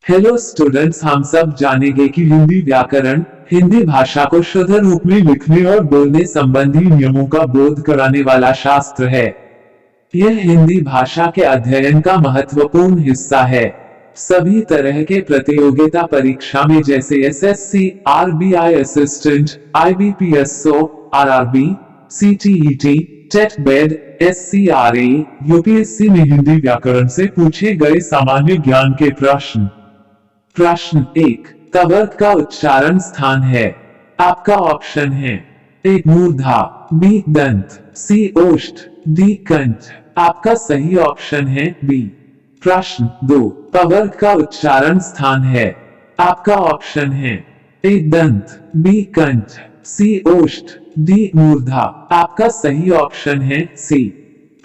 Hello students, हम सब जानेंगे कि हिंदी व्याकरण हिंदी भाषा को शुद्ध रूप में लिखने और बोलने संबंधी नियमों का बोध कराने वाला शास्त्र है। यह हिंदी भाषा के अध्ययन का महत्वपूर्ण हिस्सा है। सभी तरह के प्रतियोगिता परीक्षा में जैसे SSC, RBI assistant, IBPS PO, RRB, CTET, TET BEd, SCRA, UPSC में हिंदी व्याकरण से पूछे गए सामान्य ज्ञान के प्रश्न। प्रश्न 1, तवर्ग का उच्चारण स्थान है। आपका ऑप्शन है ए मूर्धा, बी दंत, सी ओष्ठ, डी कंठ। आपका सही ऑप्शन है बी। प्रश्न 2, तवर्ग का उच्चारण स्थान है। आपका ऑप्शन है ए दंत, बी कंठ, सी ओष्ठ, डी मूर्धा। आपका सही ऑप्शन है सी।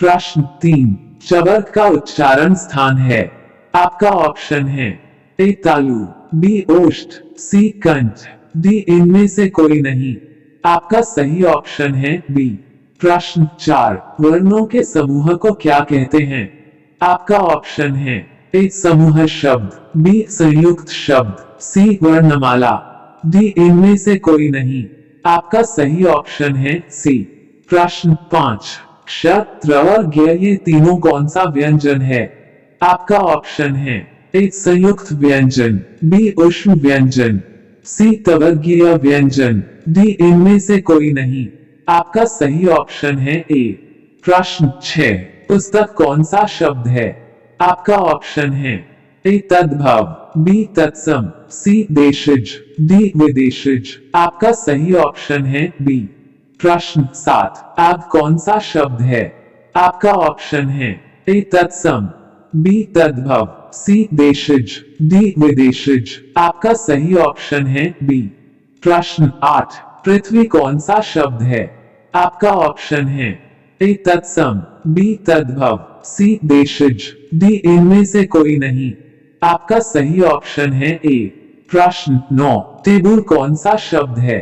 प्रश्न 3, चवर्ग का उच्चारण स्थान है। आपका ऑप्शन है ए तालु, बी ओष्ठ, सी कंठ, डी इनमें से कोई नहीं। आपका सही ऑप्शन है बी। प्रश्न 4, वर्णों के समूह को क्या कहते हैं। आपका ऑप्शन है ए समूह शब्द, बी संयुक्त शब्द, सी वर्णमाला, डी इनमें से कोई नहीं। आपका सही ऑप्शन है सी। प्रश्न 5, क्ष, त्र और ज्ञ ये तीनों कौन सा व्यंजन है। आपका ऑप्शन है ए संयुक्त व्यंजन, बी ऊष्म व्यंजन, सी तवर्गीय व्यंजन, डी इनमें से कोई नहीं। आपका सही ऑप्शन है ए। प्रश्न 6, पुस्तक कौन सा शब्द है। आपका ऑप्शन है ए तद्भव, बी तत्सम, सी देशज, डी विदेशज। आपका सही ऑप्शन है बी। प्रश्न 7, आग कौन सा शब्द है। आपका ऑप्शन है ए तत्सम, बी तद्भव, सी देशज, डी विदेशज। आपका सही ऑप्शन है बी। प्रश्न 8, पृथ्वी कौन सा शब्द है। आपका ऑप्शन है ए तत्सम, बी तद्भव, सी देशज, डी इनमें से कोई नहीं। आपका सही ऑप्शन है ए। प्रश्न 9, टेबुल कौन सा शब्द है।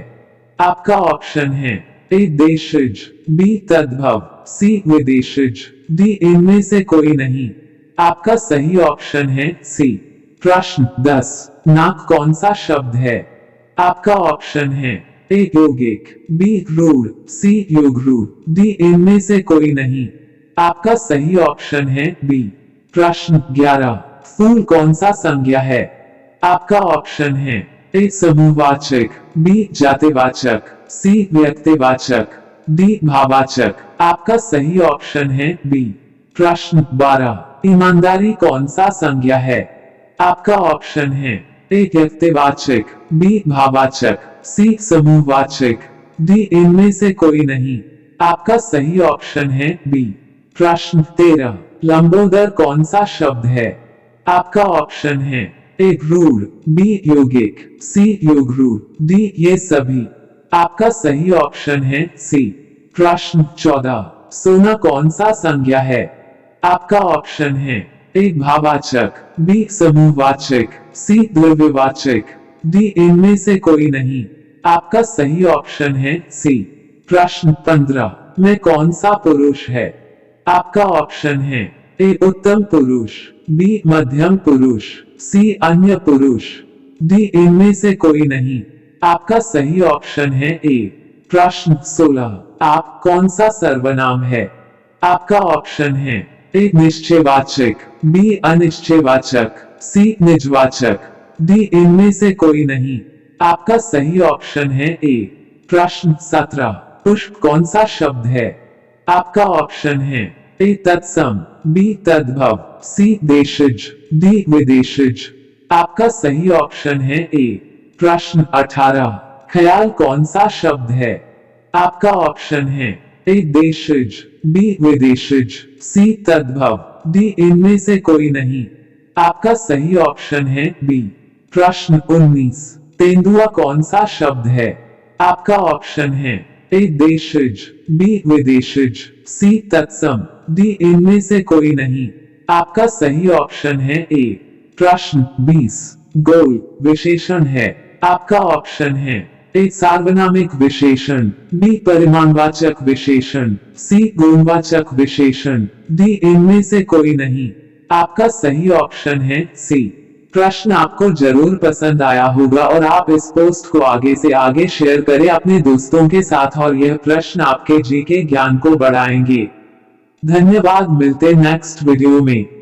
आपका ऑप्शन है ए देशज, बी तद्भव, सी विदेशज, डी इनमें से कोई नहीं। आपका सही ऑप्शन है सी। प्रश्न 10, नाक कौन सा शब्द है। आपका ऑप्शन है ए यौगिक, बी रूढ़, सी योगरूढ़, डी इनमें से कोई नहीं। आपका सही ऑप्शन है बी। प्रश्न 11, फूल कौन सा संज्ञा है। आपका ऑप्शन है ए समूहवाचक, बी जातिवाचक, सी व्यक्तिवाचक, डी भाववाचक। आपका सही ऑप्शन है बी। प्रश्न 12, ईमानदारी कौन सा संज्ञा है। आपका ऑप्शन है ए व्यक्तिवाचक, बी भाववाचक, सी समूहवाचक, डी इनमें से कोई नहीं। आपका सही ऑप्शन है बी। प्रश्न 13, लंबोदर कौन सा शब्द है। आपका ऑप्शन है ए रूढ़, बी यौगिक, सी योगरूढ़, डी ये सभी। आपका सही ऑप्शन है सी। प्रश्न 14, सोना कौन सा संज्ञा है। आपका ऑप्शन है ए भाववाचक, बी समूहवाचक, सी द्रव्यवाचक, डी इनमें से कोई नहीं। आपका सही ऑप्शन है सी। प्रश्न 15, में कौन सा पुरुष है। आपका ऑप्शन है ए उत्तम पुरुष, बी मध्यम पुरुष, सी अन्य पुरुष, डी इनमें से कोई नहीं। आपका सही ऑप्शन है ए। प्रश्न 16, आप कौन सा सर्वनाम है। आपका ऑप्शन है ए निश्चयवाचक, बी अनिश्चयवाचक, सी निजवाचक, डी इनमें से कोई नहीं। आपका सही ऑप्शन है ए। प्रश्न 17, पुष्प कौन सा शब्द है। आपका ऑप्शन है ए तत्सम, बी तद्भव, सी देशज, डी विदेशज। आपका सही ऑप्शन है ए। प्रश्न 18, ख्याल कौन सा शब्द है। आपका ऑप्शन है ए देशज, बी विदेशज, सी तद्भव, डी इनमें से कोई नहीं। आपका सही ऑप्शन है बी। प्रश्न 19, तेंदुआ कौन सा शब्द है। आपका ऑप्शन है ए देशज, बी विदेशज, सी तत्सम, डी इनमें से कोई नहीं। आपका सही ऑप्शन है ए। प्रश्न 20, गोल विशेषण है। आपका ऑप्शन है ए सार्वनामिक विशेषण, बी परिमाणवाचक विशेषण, सी गुणवाचक विशेषण, डी इनमें से कोई नहीं। आपका सही ऑप्शन है सी। प्रश्न आपको जरूर पसंद आया होगा और आप इस पोस्ट को आगे से आगे शेयर करें अपने दोस्तों के साथ और यह प्रश्न आपके जीके ज्ञान को बढ़ाएंगे। धन्यवाद, मिलते नेक्स्ट वीडियो में।